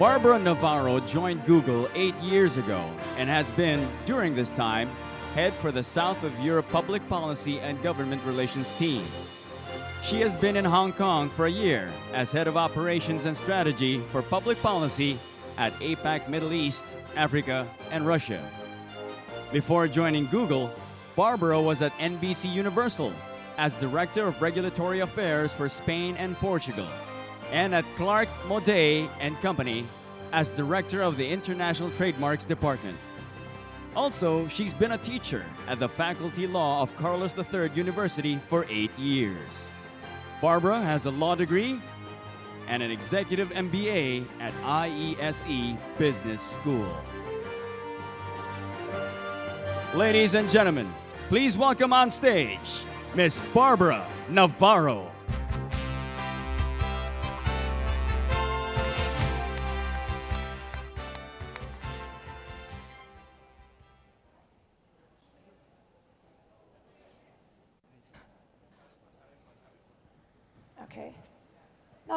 Barbara Navarro joined Google 8 years ago and has been, during this time, head for the South of Europe Public Policy and Government Relations team. She has been in Hong Kong for a year as head of operations and strategy for public policy at APEC Middle East, Africa, and Russia. Before joining Google, Barbara was at NBC Universal as Director of Regulatory Affairs for Spain and Portugal, and at Clark Modet and Company as Director of the International Trademarks Department. Also, she's been a teacher at the Faculty Law of Carlos III University for 8 years. Barbara has a law degree and an executive MBA at IESE Business School. Ladies and gentlemen, please welcome on stage Miss Barbara Navarro. Okay.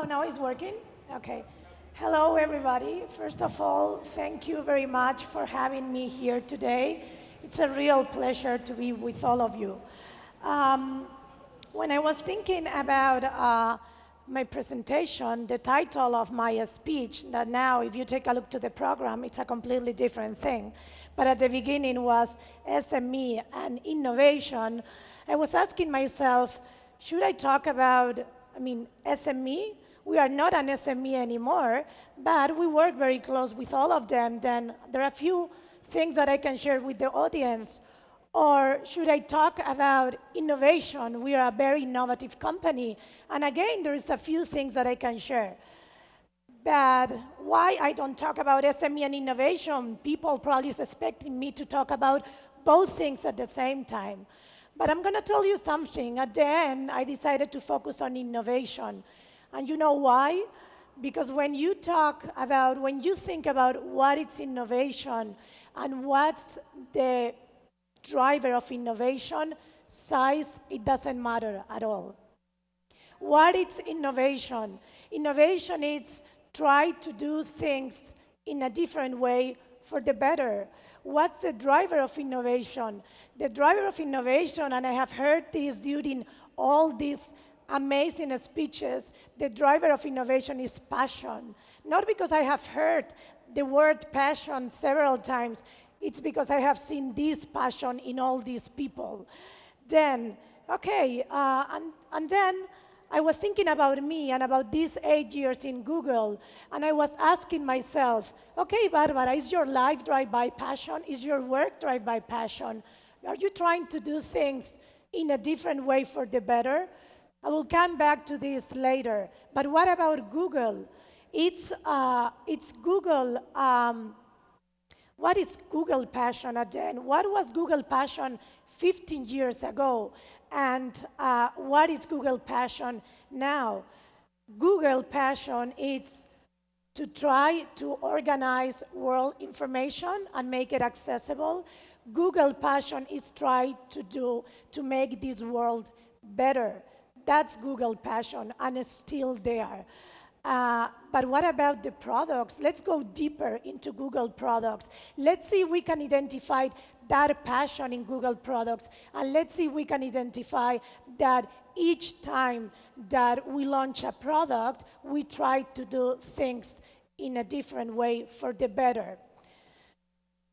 No, it's working? Okay. Hello, everybody. First of all, thank you very much for having me here today. It's a real pleasure to be with all of you. When I was thinking about my presentation, the title of my speech, that now, if you take a look to the program, it's a completely different thing. But at the beginning was SME and innovation. I was asking myself, should I talk about SME? We are not an SME anymore, but we work very close with all of them. Then there are a few things that I can share with the audience. Or should I talk about innovation? We are a very innovative company. And again, there is a few things that I can share. But why I don't talk about SME and innovation? People probably is expecting me to talk about both things at the same time. But I'm going to tell you something. At the end, I decided to focus on innovation. And you know why? Because when you think about what is innovation and what's the driver of innovation, size, it doesn't matter at all. What is innovation? Innovation is try to do things in a different way for the better. What's the driver of innovation? The driver of innovation, and I have heard this during all these amazing speeches, the driver of innovation is passion. Not because I have heard the word passion several times, it's because I have seen this passion in all these people. Then, okay, and then I was thinking about me and about these 8 years in Google, and I was asking myself, okay, Barbara, is your life driven by passion? Is your work driven by passion? Are you trying to do things in a different way for the better? I will come back to this later. But what about Google? It's Google. What is Google passion at the end? What was Google passion 15 years ago? And what is Google passion now? Google passion is to try to organize world information and make it accessible. Google passion is try to make this world better. That's Google passion, and it's still there. But what about the products? Let's go deeper into Google products. Let's see if we can identify that passion in Google products, and let's see if we can identify that each time that we launch a product, we try to do things in a different way for the better.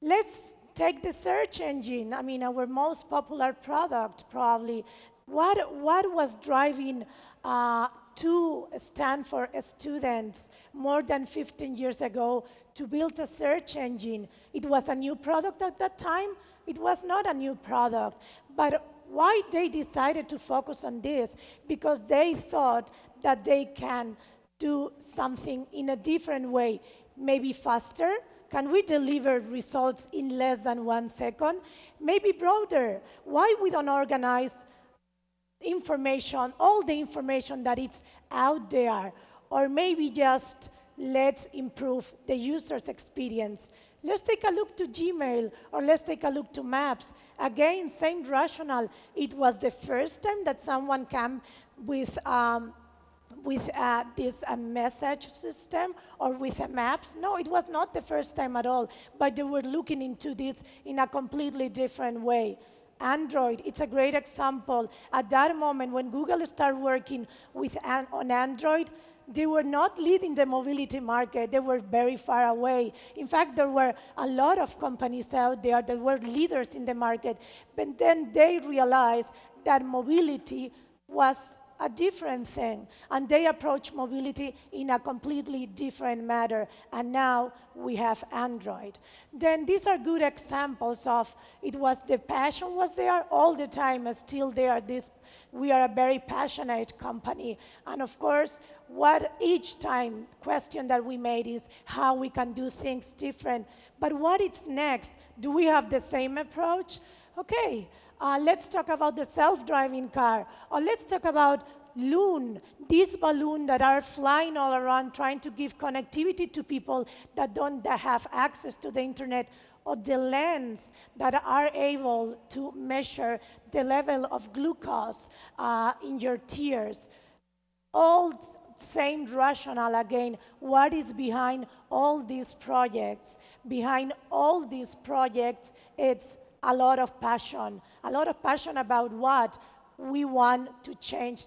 Let's take the search engine. Our most popular product, probably. What was driving to Stanford students more than 15 years ago to build a search engine? It was a new product at that time? It was not a new product. But why they decided to focus on this? Because they thought that they can do something in a different way, maybe faster. Can we deliver results in less than 1 second? Maybe broader. Why we don't organize information, all the information that is out there, or maybe just let's improve the user's experience. Let's take a look to Gmail, or let's take a look to Maps. Again, same rationale. It was the first time that someone came with with this message system or with maps. No, it was not the first time at all, but they were looking into this in a completely different way. Android, it's a great example. At that moment, when Google started working on Android, they were not leading the mobility market. They were very far away. In fact, there were a lot of companies out there that were leaders in the market, but then they realized that mobility was a different thing, and they approach mobility in a completely different manner, and now we have Android. Then these are good examples of the passion was there all the time, and still there. We are a very passionate company, and of course, what each time question that we made is how we can do things different. But what is next? Do we have the same approach? Okay. Let's talk about the self-driving car, or let's talk about Loon, these balloons that are flying all around trying to give connectivity to people that don't have access to the internet, or the lens that are able to measure the level of glucose in your tears. All same rationale again. What is behind all these projects? Behind all these projects, it's a lot of passion. A lot of passion about what? We want to change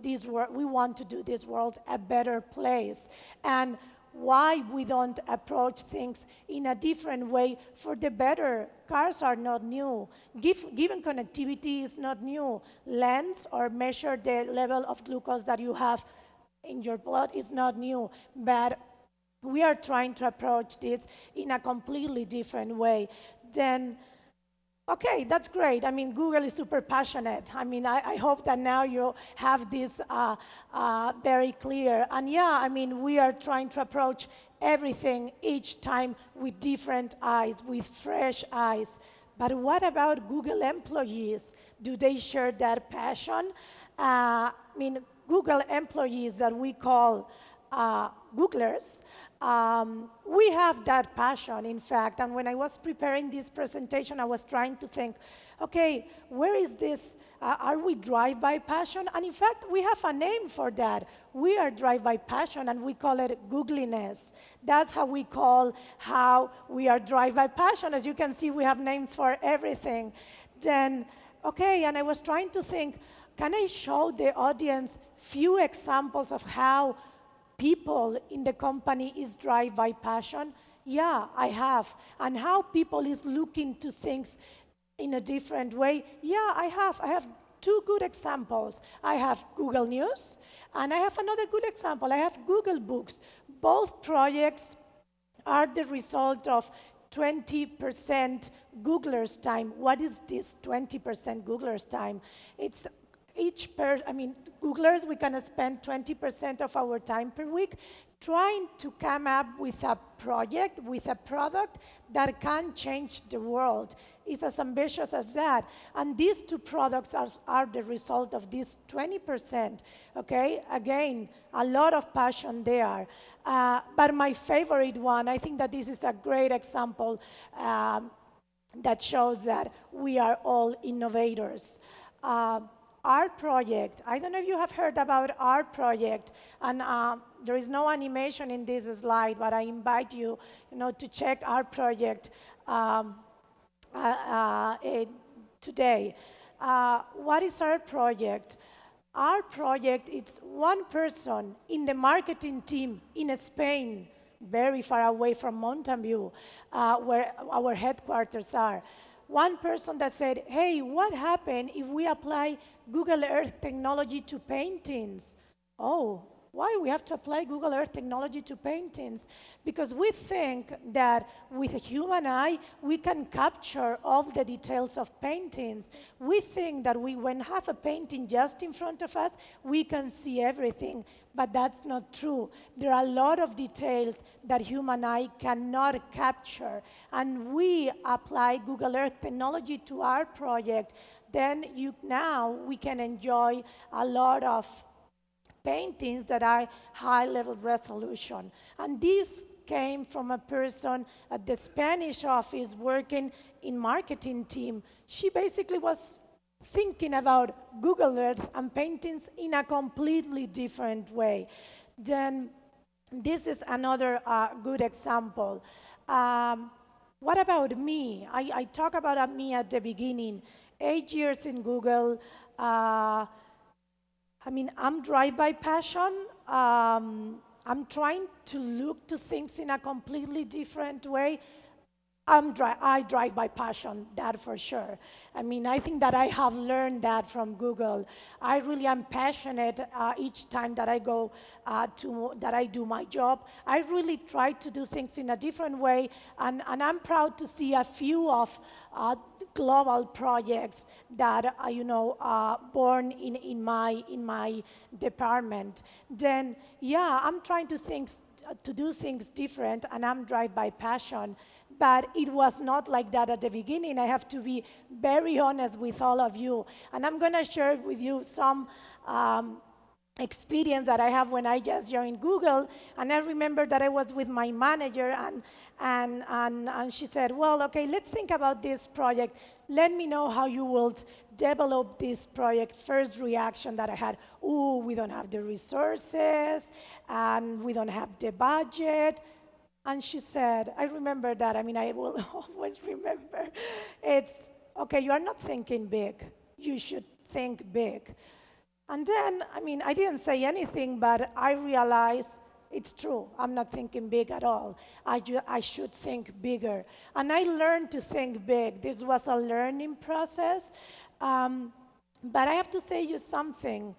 this world. We want to do this world a better place. And why we don't approach things in a different way for the better. Cars are not new. Given connectivity is not new. Lens or measure the level of glucose that you have in your blood is not new. But we are trying to approach this in a completely different way. Then, okay, that's great. I mean, Google is super passionate. I mean, I hope that now you have this very clear. And yeah, I mean, we are trying to approach everything each time with different eyes, with fresh eyes. But what about Google employees? Do they share that passion? I mean, Google employees that we call Googlers, we have that passion, in fact, and when I was preparing this presentation, I was trying to think, okay, where is this, are we drive by passion? And in fact, we have a name for that. We are drive by passion, and we call it Googliness. That's how we call how we are drive by passion. As you can see, we have names for everything. Then, okay, and I was trying to think, can I show the audience few examples of how people in the company is driven by passion? Yeah, I have. And how people is looking to things in a different way? Yeah, I have. I have two good examples. I have Google News, and I have another good example. I have Google Books. Both projects are the result of 20% Googlers' time. What is this 20% Googlers' time? It's Googlers, we can spend 20% of our time per week trying to come up with a project, with a product that can change the world. It's as ambitious as that. And these two products are the result of this 20%, okay? Again, a lot of passion there. But my favorite one, I think that this is a great example that shows that we are all innovators. Our project, I don't know if you have heard about our project, and there is no animation in this slide, but I invite you, to check our project today. What is our project? Our project is one person in the marketing team in Spain, very far away from Mountain View, where our headquarters are. One person that said, hey, what happened if we apply Google Earth technology to paintings? Oh, why we have to apply Google Earth technology to paintings? Because we think that with a human eye, we can capture all the details of paintings. We think that when we have a painting just in front of us, we can see everything. But that's not true. There are a lot of details that human eye cannot capture. And we apply Google Earth technology to our project. Then now we can enjoy a lot of paintings that are high-level resolution. And this came from a person at the Spanish office working in marketing team. She basically was thinking about Google Earth and paintings in a completely different way. Then this is another good example. What about me? I talk about me at the beginning. 8 years in Google. I'm driven by passion. I'm trying to look to things in a completely different way. I drive by passion, that for sure. I think that I have learned that from Google. I really am passionate each time that I go that I do my job. I really try to do things in a different way, and I'm proud to see a few of global projects that born in my department. Then, yeah, I'm trying to do things different, and I'm driven by passion. But it was not like that at the beginning. I have to be very honest with all of you. And I'm going to share with you some experience that I have when I just joined Google. And I remember that I was with my manager, and she said, well, okay, let's think about this project. Let me know how you will develop this project. First reaction that I had, ooh, we don't have the resources, and we don't have the budget. And she said, I remember that, I will always remember. It's, okay, you are not thinking big. You should think big. And then, I didn't say anything, but I realized it's true. I'm not thinking big at all. I should think bigger. And I learned to think big. This was a learning process. But I have to say you something.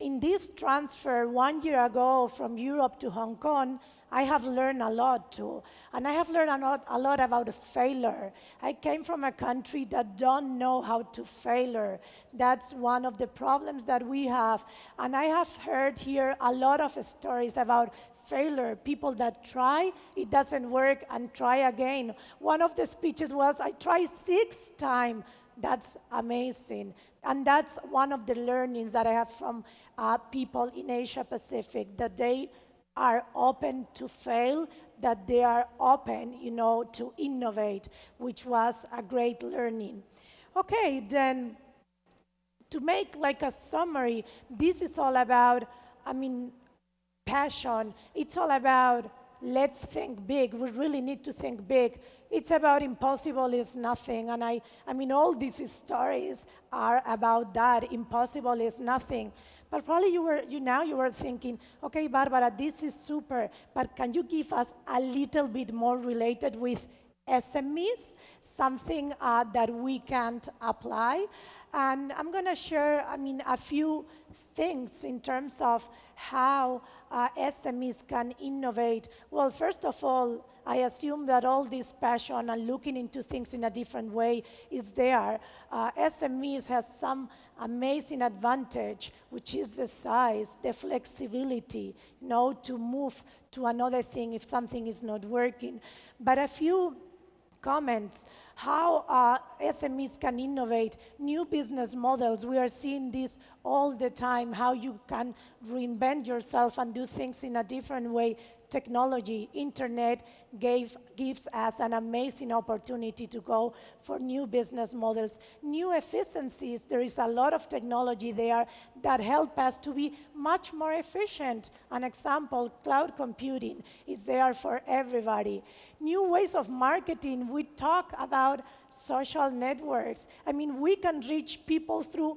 In this transfer 1 year ago from Europe to Hong Kong, I have learned a lot too, and I have learned a lot about failure. I came from a country that don't know how to failure. That's one of the problems that we have, and I have heard here a lot of stories about failure, people that try, it doesn't work, and try again. One of the speeches was, I tried 6 times. That's amazing. And that's one of the learnings that I have from people in Asia Pacific, that they are open to fail, that they are open, to innovate, which was a great learning. Okay, then to make like a summary, this is all about, passion. It's all about let's think big. We really need to think big. It's about impossible is nothing. And all these stories are about that. Impossible is nothing. But probably you were thinking, okay, Barbara, this is super, but can you give us a little bit more related with SMEs, something that we can't apply? And I'm going to share, a few things in terms of how SMEs can innovate. Well, first of all, I assume that all this passion and looking into things in a different way is there. SMEs has some amazing advantage, which is the size, the flexibility, to move to another thing if something is not working. But a few comments, how SMEs can innovate, new business models. We are seeing this all the time, how you can reinvent yourself and do things in a different way. Technology, internet gives us an amazing opportunity to go for new business models, new efficiencies. There is a lot of technology there that help us to be much more efficient. An example, cloud computing is there for everybody. New ways of marketing. We talk about social networks. We can reach people through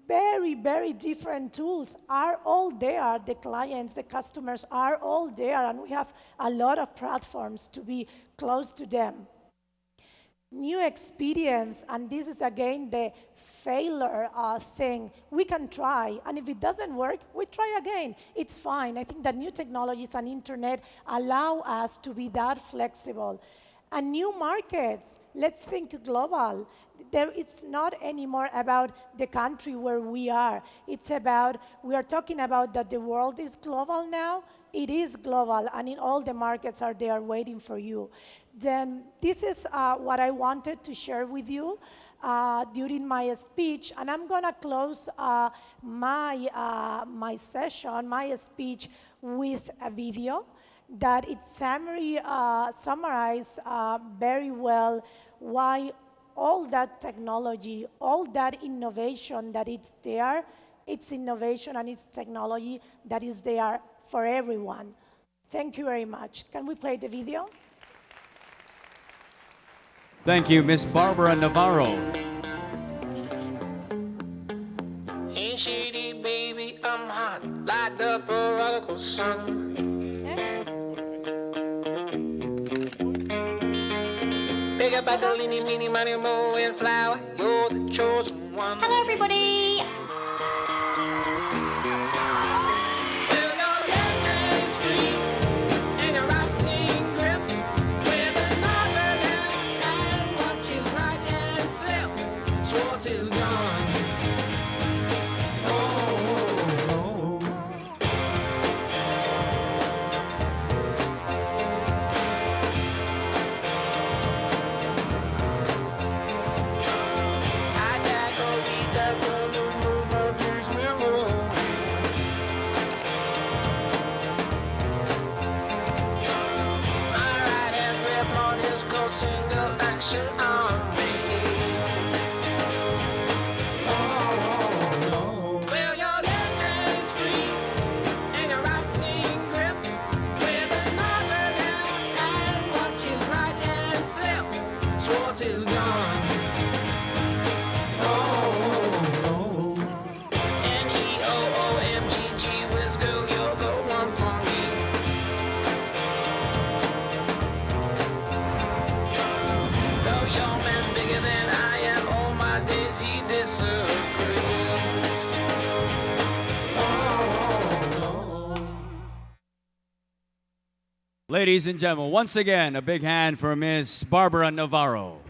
very, very different tools are all there. The clients, the customers are all there, and we have a lot of platforms to be close to them. New experience, and this is again the failure thing. We can try, and if it doesn't work, we try again. It's fine. I think that new technologies and internet allow us to be that flexible. And new markets, let's think global. It's not anymore about the country where we are. It's about, we are talking about that the world is global now. It is global, and in all the markets are there waiting for you. Then this is what I wanted to share with you during my speech, and I'm gonna close my session, my speech, with a video that it summarizes very well why all that technology, all that innovation that it's there, it's innovation and it's technology that is there for everyone. Thank you very much. Can we play the video? Thank you, Miss Barbara Navarro. Hey, shady baby, I'm hot, like the prodigal son. Big about the leany, meeny, money, mo, and flower. You're the chosen one. Hello, everybody. Well, your left hand's free, and your right hand grip. With another left hand, watches right and slip. Schwartz is gone. Single action on me. Well, your left hand's free and your right hand grip. With another left hand, watches right and slip. Schwartz is gone. N-E-O-O-M-G-G Whiz girl, you're the one for me. Though your man's bigger than I am, all my days he disagrees. Ladies and gentlemen, once again, a big hand for Miss Barbara Navarro.